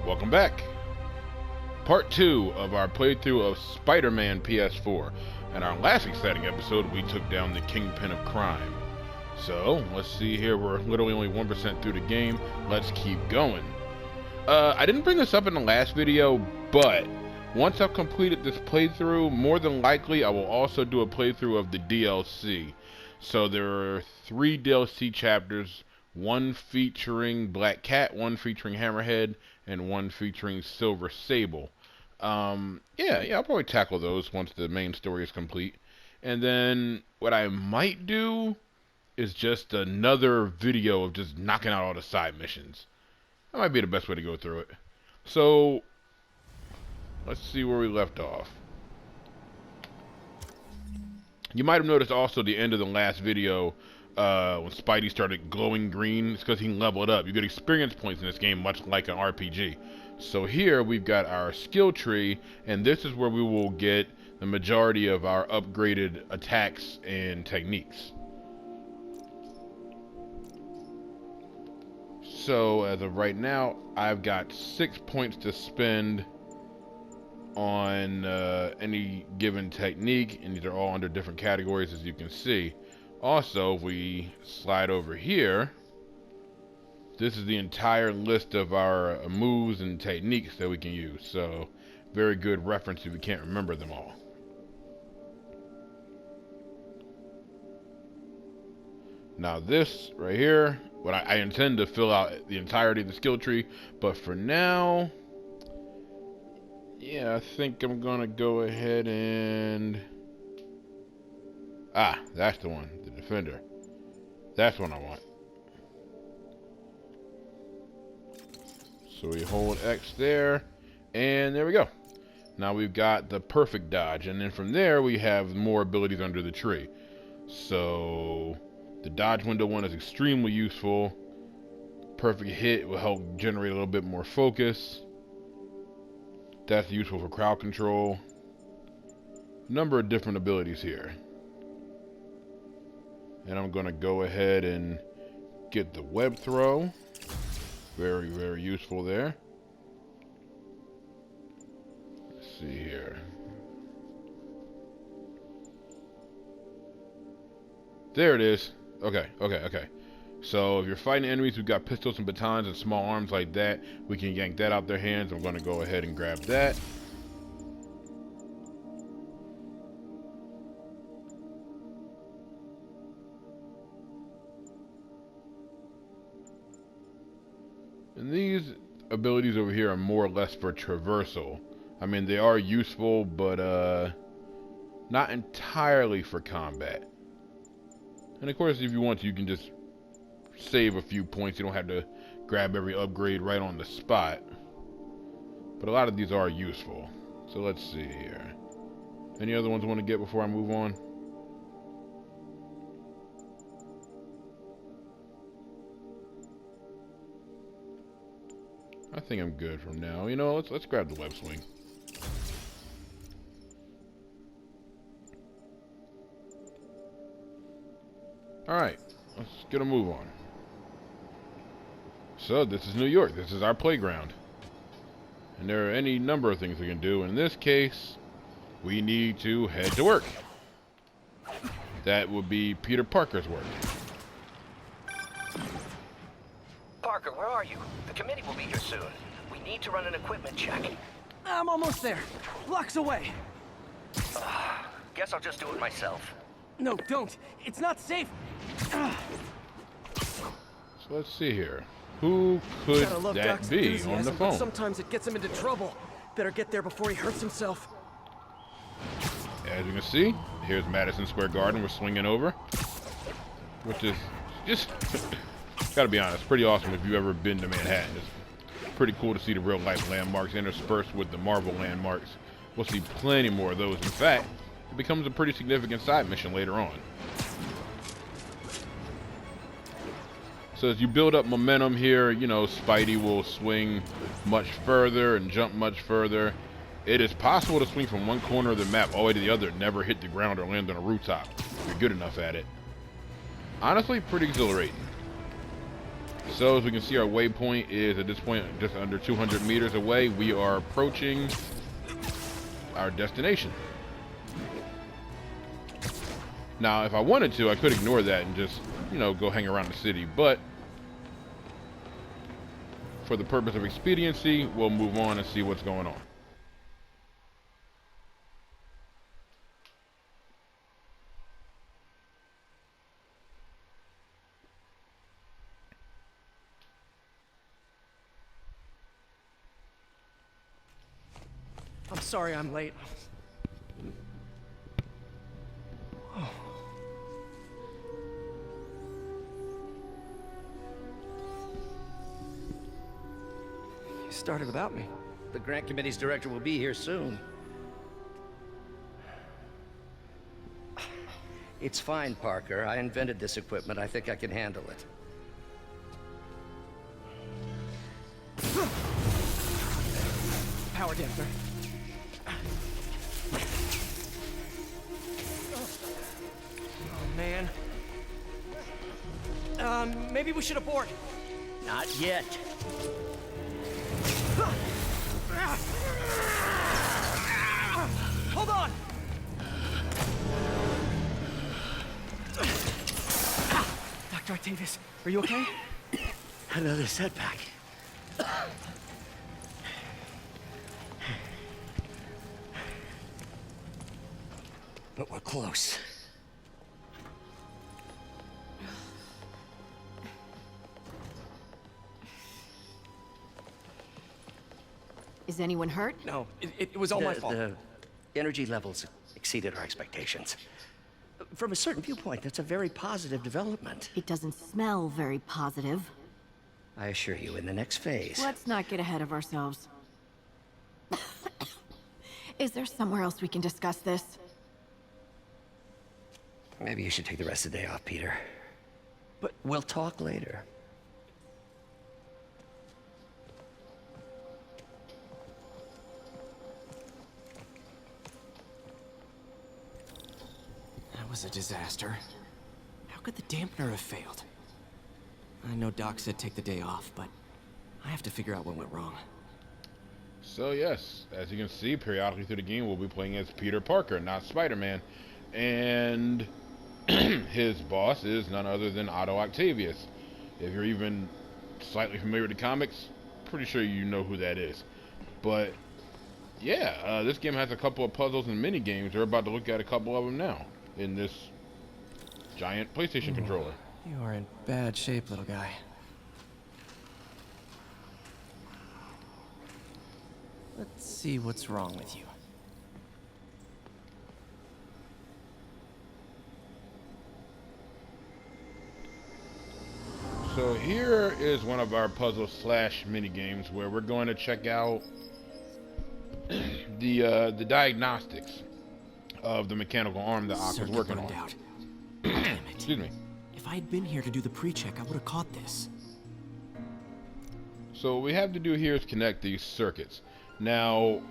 Welcome back. Part 2 of our playthrough of Spider-Man PS4. In our last exciting episode, we took down the Kingpin of Crime. So, let's see here, we're literally only 1% through the game. Let's keep going. I didn't bring this up in the last video, but once I've completed this playthrough, more than likely I will also do a playthrough of the DLC. So there are 3 DLC chapters, one featuring Black Cat, one featuring Hammerhead, and one featuring Silver Sable. Yeah, I'll probably tackle those once the main story is complete. And then what I might do is just another video of just knocking out all the side missions. That might be the best way to go through it. So, let's see where we left off. You might have noticed also the end of the last video, when Spidey started glowing green, it's because he leveled up. You get experience points in this game, much like an RPG. So here we've got our skill tree, and this is where we will get the majority of our upgraded attacks and techniques. So as of right now, I've got 6 points to spend on any given technique, and these are all under different categories, as you can see. Also, if we slide over here, this is the entire list of our moves and techniques that we can use. So, very good reference if you can't remember them all. Now this right here, what I intend to fill out the entirety of the skill tree, but for now, yeah, I think I'm gonna go ahead and... Ah, that's the one, the Defender. That's what I want. So we hold X there, and there we go. Now we've got the perfect dodge, and then from there we have more abilities under the tree. So the dodge window one is extremely useful. Perfect hit will help generate a little bit more focus. That's useful for crowd control. A number of different abilities here. And I'm going to go ahead and get the web throw. Very, very useful there. Let's see here. There it is. Okay. So if you're fighting enemies who've got pistols and batons and small arms like that, we can yank that out their hands. I'm going to go ahead and grab that. And these abilities over here are more or less for traversal. I mean, they are useful, but not entirely for combat. And of course, if you want to, you can just save a few points. You don't have to grab every upgrade right on the spot. But a lot of these are useful. So let's see here. Any other ones I want to get before I move on? I think I'm good from now. You know, let's grab the web swing. Alright, let's get a move on. So, this is New York. This is our playground. And there are any number of things we can do. In this case, we need to head to work. That would be Peter Parker's work. Parker, where are you? The committee will be here soon. We need to run an equipment check. I'm almost there. Blocks away. Guess I'll just do it myself. No, don't. It's not safe. So let's see here. Who could that be on the phone? Sometimes it gets him into trouble. Better get there before he hurts himself. As you can see, here's Madison Square Garden we're swinging over. Which is just, gotta be honest, pretty awesome if you've ever been to Manhattan. It's pretty cool to see the real life landmarks interspersed with the Marvel landmarks. We'll see plenty more of those. In fact, it becomes a pretty significant side mission later on. So as you build up momentum here, you know, Spidey will swing much further and jump much further. It is possible to swing from one corner of the map all the way to the other and never hit the ground or land on a rooftop if you're good enough at it. Honestly, pretty exhilarating. So as we can see, our waypoint is at this point just under 200 meters away. We are approaching our destination. Now, if I wanted to, I could ignore that and just, go hang around the city. But for the purpose of expediency, we'll move on and see what's going on. I'm sorry I'm late. You started without me. The grant committee's director will be here soon. It's fine, Parker. I invented this equipment. I think I can handle it. Power damper. Oh, man. Maybe we should abort. Not yet. Hold on! Dr. Octavius, are you okay? Another setback. But we're close. Is anyone hurt? No, it was all my fault. The energy levels exceeded our expectations. From a certain viewpoint, that's a very positive development. It doesn't smell very positive. I assure you, in the next phase. Let's not get ahead of ourselves. Is there somewhere else we can discuss this? Maybe you should take the rest of the day off, Peter. But we'll talk later. That was a disaster. How could the dampener have failed? I know Doc said take the day off, but I have to figure out what went wrong. So yes, as you can see, periodically through the game, we'll be playing as Peter Parker, not Spider-Man. And his boss is none other than Otto Octavius. If you're even slightly familiar with the comics, pretty sure you know who that is. But yeah, this game has a couple of puzzles and mini games. We're about to look at a couple of them now in this giant PlayStation controller. You are in bad shape, little guy. Let's see what's wrong with you. So here is one of our puzzle slash mini games where we're going to check out the diagnostics of the mechanical arm that Ock was working on. Out. Damn it. Excuse me. If I had been here to do the pre-check, I would have caught this. So what we have to do here is connect these circuits. Now,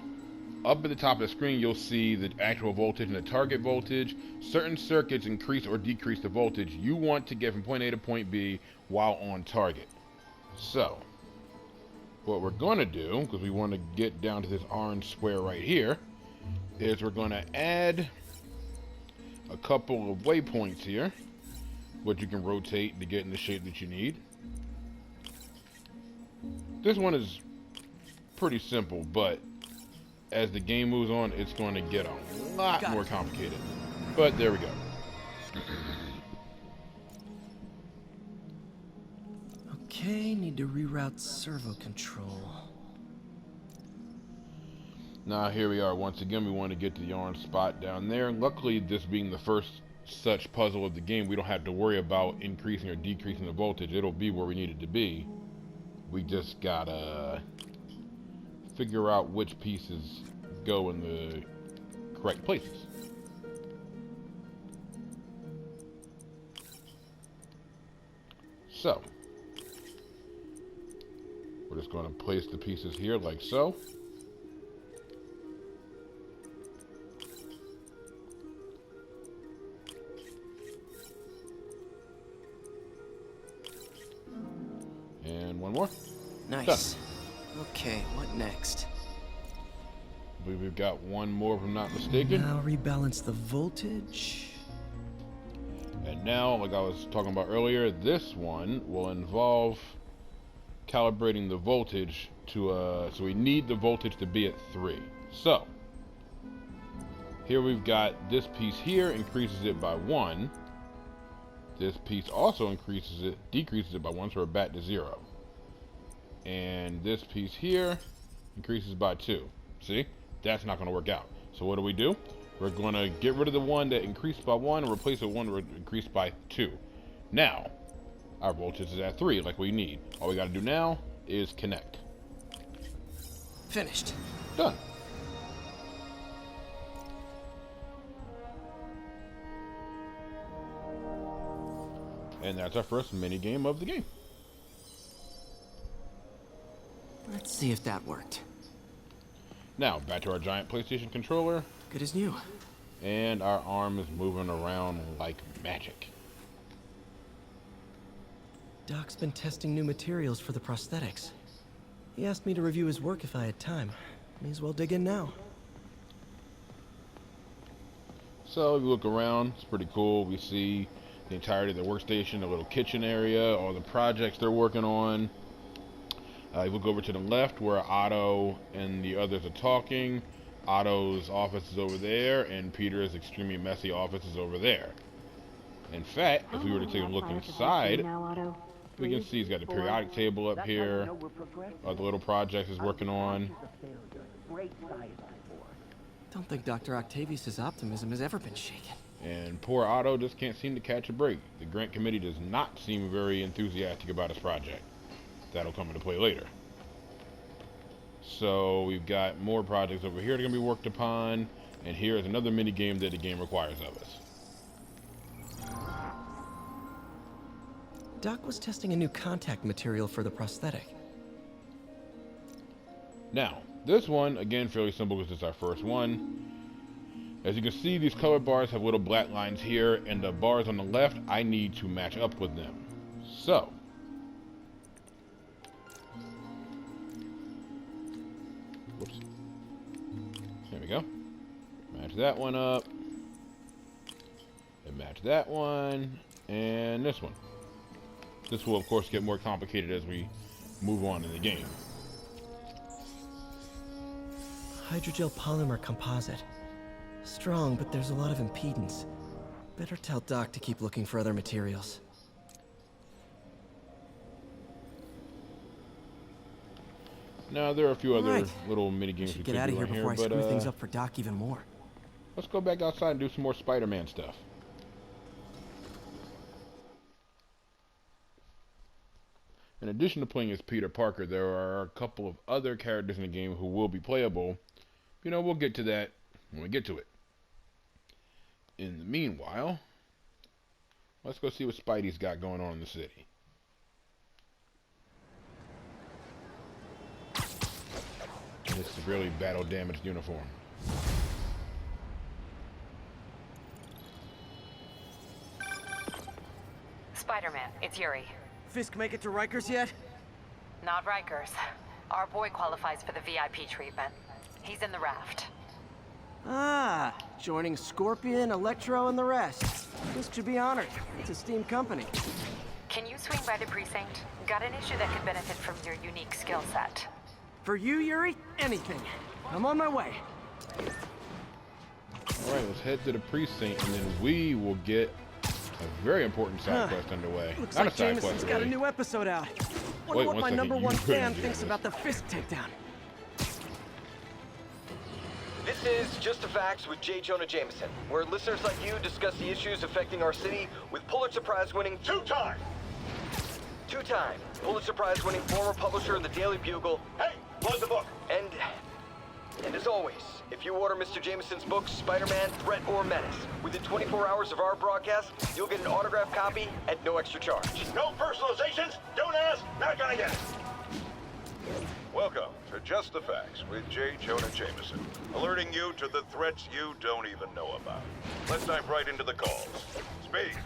up at the top of the screen, you'll see the actual voltage and the target voltage. Certain circuits increase or decrease the voltage you want to get from point A to point B while on target. So, what we're going to do, because we want to get down to this orange square right here, is we're going to add a couple of waypoints here, which you can rotate to get in the shape that you need. This one is pretty simple, but as the game moves on, it's going to get a lot more complicated. But there we go. Okay, need to reroute servo control. Now here we are. Once again, we want to get to the orange spot down there. Luckily, this being the first such puzzle of the game, we don't have to worry about increasing or decreasing the voltage. It'll be where we need it to be. We just gotta figure out which pieces go in the correct places. So, we're just going to place the pieces here like so. Nice. Okay, what next? I believe we've got one more, if I'm not mistaken. Now rebalance the voltage. And now, like I was talking about earlier, this one will involve calibrating the voltage to, so we need the voltage to be at 3. So, here we've got this piece here, increases it by 1. This piece also decreases it by 1, so we're back to 0. And this piece here increases by 2. See? That's not going to work out. So what do? We're going to get rid of the one that increased by 1 and replace it with one that increased by 2. Now, our voltage is at 3 like we need. All we got to do now is connect. Finished. Done. And that's our first mini game of the game. Let's see if that worked. Now, back to our giant PlayStation controller. Good as new. And our arm is moving around like magic. Doc's been testing new materials for the prosthetics. He asked me to review his work if I had time. May as well dig in now. So if you look around, it's pretty cool. We see the entirety of the workstation, the little kitchen area, all the projects they're working on. You look over to the left where Otto and the others are talking. Otto's office is over there, and Peter's extremely messy office is over there. In fact, if we were to take a look inside, we can see he's got the periodic table up here, the little projects he's working on. Don't think Dr. Octavius's optimism has ever been shaken. And poor Otto just can't seem to catch a break. The grant committee does not seem very enthusiastic about his project. That'll come into play later. So we've got more projects over here that are going to be worked upon, and here is another mini game that the game requires of us. Doc was testing a new contact material for the prosthetic. Now, this one, again, fairly simple because it's our first one. As you can see, these color bars have little black lines here, and the bars on the left, I need to match up with them. So, whoops. There we go. Match that one up. And match that one. And this one. This will, of course, get more complicated as we move on in the game. Hydrogel polymer composite. Strong, but there's a lot of impedance. Better tell Doc to keep looking for other materials. Now, there are a few other little mini games we could get out of do here in before here, I but screw things up for Doc even more. let's go back outside and do some more Spider-Man stuff. In addition to playing as Peter Parker, there are a couple of other characters in the game who will be playable. You know, we'll get to that when we get to it. In the meanwhile, let's go see what Spidey's got going on in the city. This severely battle-damaged uniform. Spider-Man, it's Yuri. Fisk make it to Rikers yet? Not Rikers. Our boy qualifies for the VIP treatment. He's in the raft. Ah, joining Scorpion, Electro, and the rest. Fisk should be honored. It's a steam company. Can you swing by the precinct? Got an issue that could benefit from your unique skill set. For you, Yuri, anything. I'm on my way. Alright, let's head to the precinct, and then we will get a very important side quest underway. Looks Not like a side Jameson's quest, got a really. new episode out. Wait, Wonder what one my second, number you one couldn't fan do thinks this. about the Fisk takedown. This is Just the Facts with J. Jonah Jameson, where listeners like you discuss the issues affecting our city with Pulitzer Prize-winning two-time Pulitzer Prize-winning former publisher of the Daily Bugle. Hey, plug the book. And as always, if you order Mr. Jameson's book, Spider-Man, Threat or Menace, within 24 hours of our broadcast, you'll get an autographed copy at no extra charge. No personalizations, don't ask, not gonna get it. Welcome to Just the Facts with J. Jonah Jameson, alerting you to the threats you don't even know about. Let's dive right into the calls. Speed.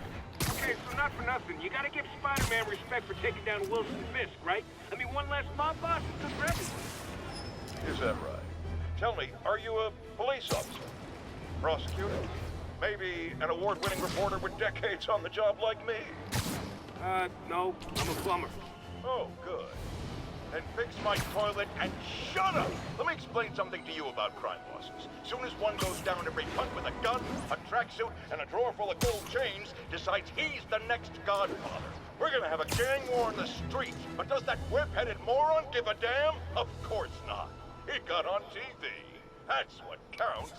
Okay, so not for nothing. You gotta give Spider-Man respect for taking down Wilson Fisk, right? I mean, one less mob boss is good for everyone. Is that right? Tell me, are you a police officer? Prosecutor? Maybe an award-winning reporter with decades on the job like me? No, I'm a plumber. Oh, good. Then fix my toilet and shut up! Let me explain something to you about crime bosses. Soon as one goes down, every punk with a gun, a tracksuit, and a drawer full of gold chains decides he's the next godfather. We're gonna have a gang war in the streets, but does that whip-headed moron give a damn? Of course not. He got on TV. That's what counts.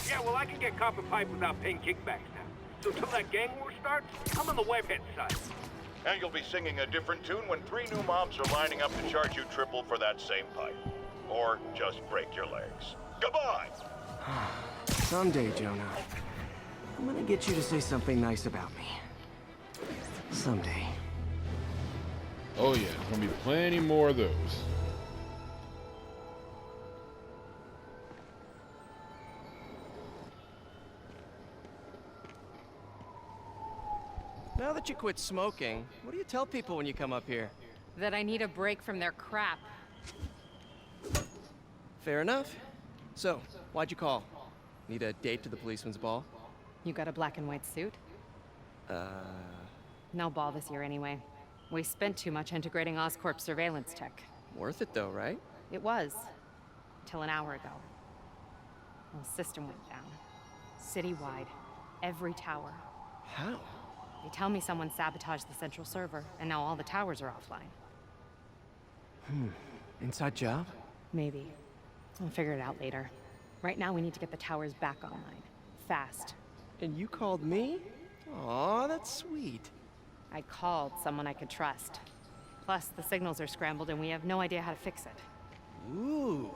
Yeah, well, I can get copper pipe without paying kickbacks now. So till that gang war starts, I'm on the webhead side. And you'll be singing a different tune when 3 new mobs are lining up to charge you triple for that same pipe. Or just break your legs. Goodbye! Someday, Jonah, I'm gonna get you to say something nice about me. Someday. Oh yeah, there's gonna be plenty more of those. Now that you quit smoking, what do you tell people when you come up here? That I need a break from their crap. Fair enough. So, why'd you call? Need a date to the policeman's ball? You got a black and white suit? No ball this year anyway. We spent too much integrating Oscorp's surveillance tech. Worth it though, right? It was. Till an hour ago. The system went down. Citywide. Every tower. How? They tell me someone sabotaged the central server, and now all the towers are offline. Inside job? Maybe. I'll figure it out later. Right now, we need to get the towers back online. Fast. And you called me? Aw, that's sweet. I called someone I could trust. Plus, the signals are scrambled, and we have no idea how to fix it. Ooh.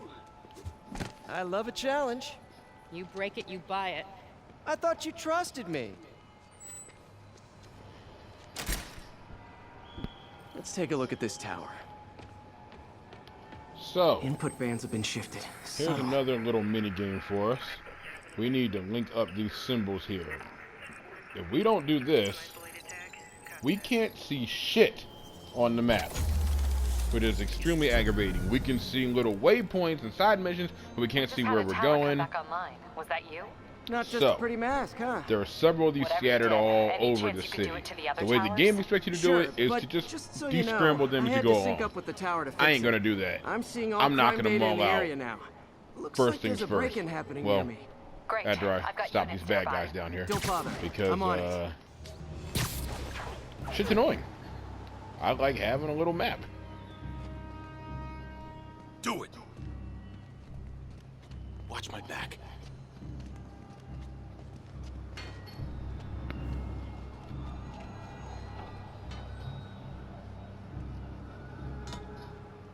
I love a challenge. You break it, you buy it. I thought you trusted me. Let's take a look at this tower. So, Input bands have been shifted. here's another little mini game for us. We need to link up these symbols here. If we don't do this, we can't see shit on the map, which is extremely aggravating. We can see little waypoints and side missions, but we can't see where we're going. Back online. Was that you? Not just So, a pretty mask, huh? There are several of these Whatever you scattered did, all any over chance the you could do city. it to the other The way the towers? game expects you to do Sure, it is but to just so descramble you know, them I as you had go to sync along. up with the tower to fix I ain't gonna it. do that. I'm seeing all I'm crime knocking them data in all the out. area now. Looks First like there's things a first. break-in happening Well, near me. Great. After I I've got stop these units bad nearby. guys down here. Don't bother. Because, I'm on it. shit's annoying. I like having a little map. Do it! Watch my back.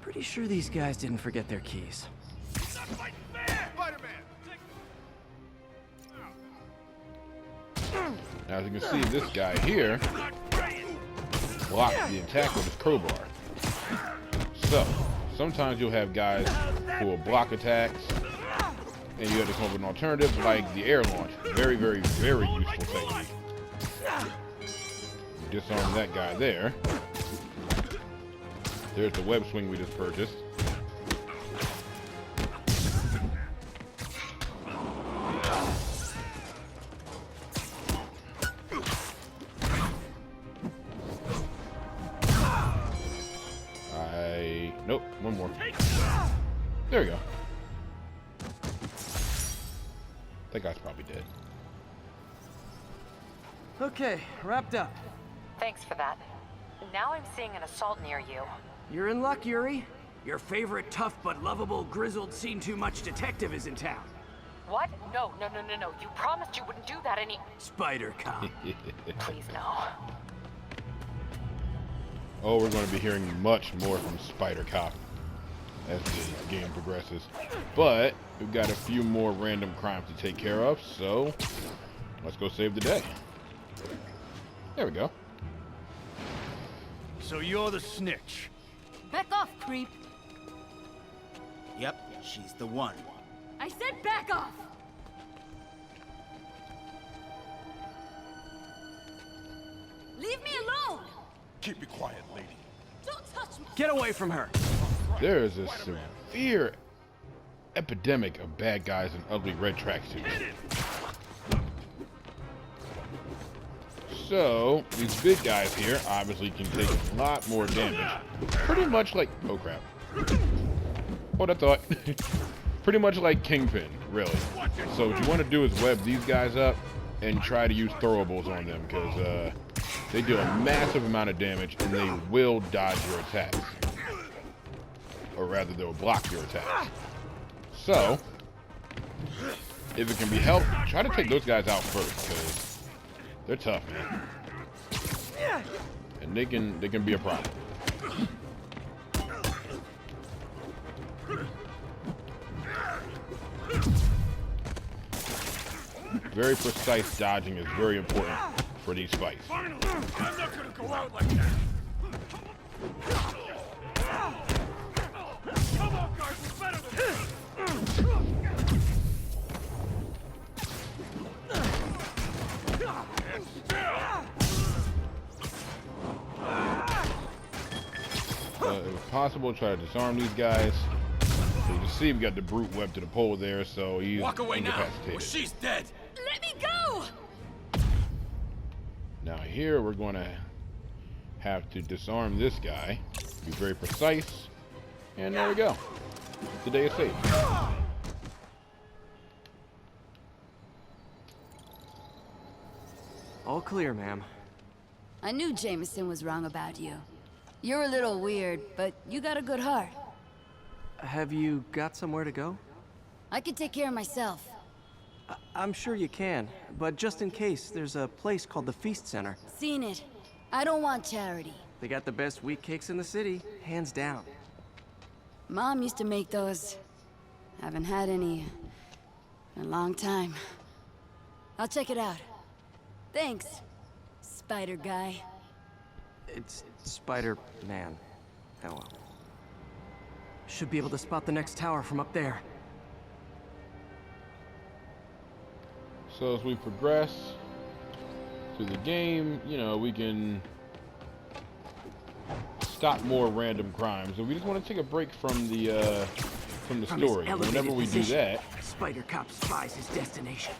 Pretty sure these guys didn't forget their keys. Now, as you can see, this guy here blocks the attack with his crowbar. So, sometimes you'll have guys who will block attacks, and you have to come up with an alternative like the air launch. Very, very, very useful technique. Disarm that guy there. There's the web swing we just purchased. Nope, one more. There we go. That guy's probably dead. Okay, wrapped up. Thanks for that. Now I'm seeing an assault near you. You're in luck, Yuri. Your favorite tough but lovable, grizzled, seen-too-much detective is in town. What? No. You promised you wouldn't do that any... Spider Cop. Please, no. Oh, we're going to be hearing much more from Spider Cop as the game progresses. But we've got a few more random crimes to take care of, so let's go save the day. There we go. So you're the snitch. Back off, creep. Yep, she's the one. I said back off! Keep it quiet, lady. Don't touch me! Get away from her! There is a severe epidemic of bad guys in ugly red tracksuits. So, these big guys here obviously can take a lot more damage. Pretty much like... oh crap. Hold that thought. Pretty much like Kingpin, really. So what you want to do is web these guys up and try to use throwables on them, because they do a massive amount of damage and they will dodge your attacks. Or rather, they'll block your attacks. So, if it can be helped, try to take those guys out first, because they're tough, man. And they can be a problem. Very precise dodging is very important for these fights. Finally! I'm not gonna go out like that! Come on, guys, we're better than this! If possible, try to disarm these guys. So you can see we got the brute web to the pole there, so he's Walk away now, incapacitated. or she's dead! Let me go! Now here we're going to have to disarm this guy. Be very precise. And there we go. The day is saved. All clear, ma'am. I knew Jameson was wrong about you. You're a little weird, but you got a good heart. Have you got somewhere to go? I can take care of myself. I'm sure you can, but just in case, there's a place called the Feast Center. Seen it. I don't want charity. They got the best wheat cakes in the city, hands down. Mom used to make those. Haven't had any in a long time. I'll check it out. Thanks, Spider Guy. It's Spider-Man. Oh well. Should be able to spot the next tower from up there. So as we progress through the game, you know, we can stop more random crimes. And we just want to take a break from the story. Whenever we do that, Spider Cop spies his destination.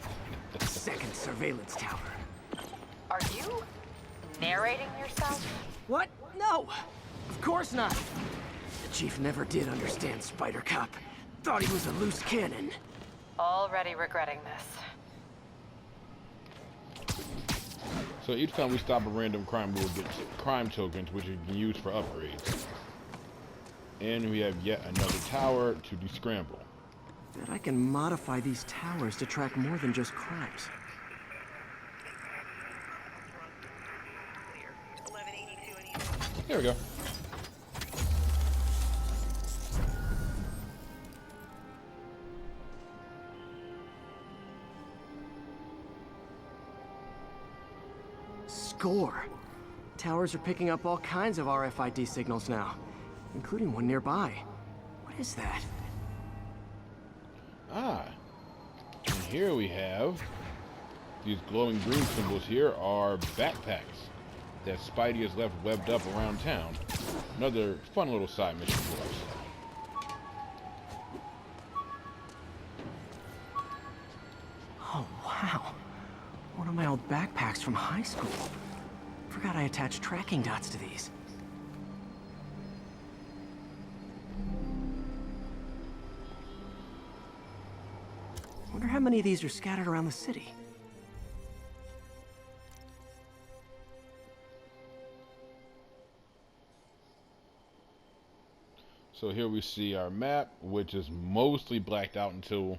The second surveillance tower. Are you narrating yourself? What? No! Of course not! The Chief never did understand Spider Cop. Thought he was a loose cannon. Already regretting this. so each time we stop a random crime, we'll get crime tokens, which you can use for upgrades. And we have yet another tower to descramble. Bet I can modify these towers to track more than just crimes. There we go. Score. Towers are picking up all kinds of RFID signals now, including one nearby. What is that? Ah. And here we have these glowing green symbols here are backpacks that Spidey has left webbed up around town. Another fun little side mission for us. Oh, wow. One of my old backpacks from high school. Forgot I attached tracking dots to these. Wonder how many of these are scattered around the city. So here we see our map, which is mostly blacked out until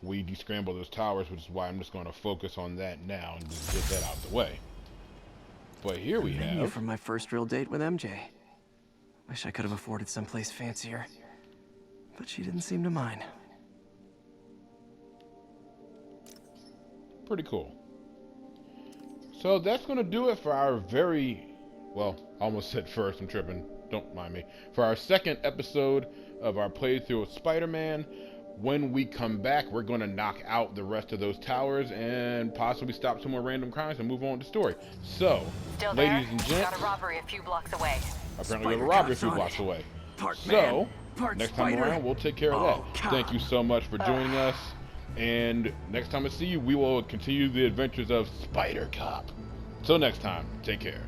we descramble those towers, which is why I'm just going to focus on that now and just get that out of the way. But here we Menu have... from my first real date with MJ. Wish I could have afforded someplace fancier. But she didn't seem to mind. Pretty cool. So that's going to do it for our very... well, I almost said first, I'm tripping. Don't mind me. For our second episode of our playthrough of Spider-Man, when we come back, we're going to knock out the rest of those towers and possibly stop some more random crimes and move on with the story. So, Still there? ladies and gents, Got a robbery a few blocks away. apparently we have a robbery a few blocks away. So, next time around, we'll take care of that. Thank you so much for joining us. And next time I see you, we will continue the adventures of Spider Cop. Till next time, take care.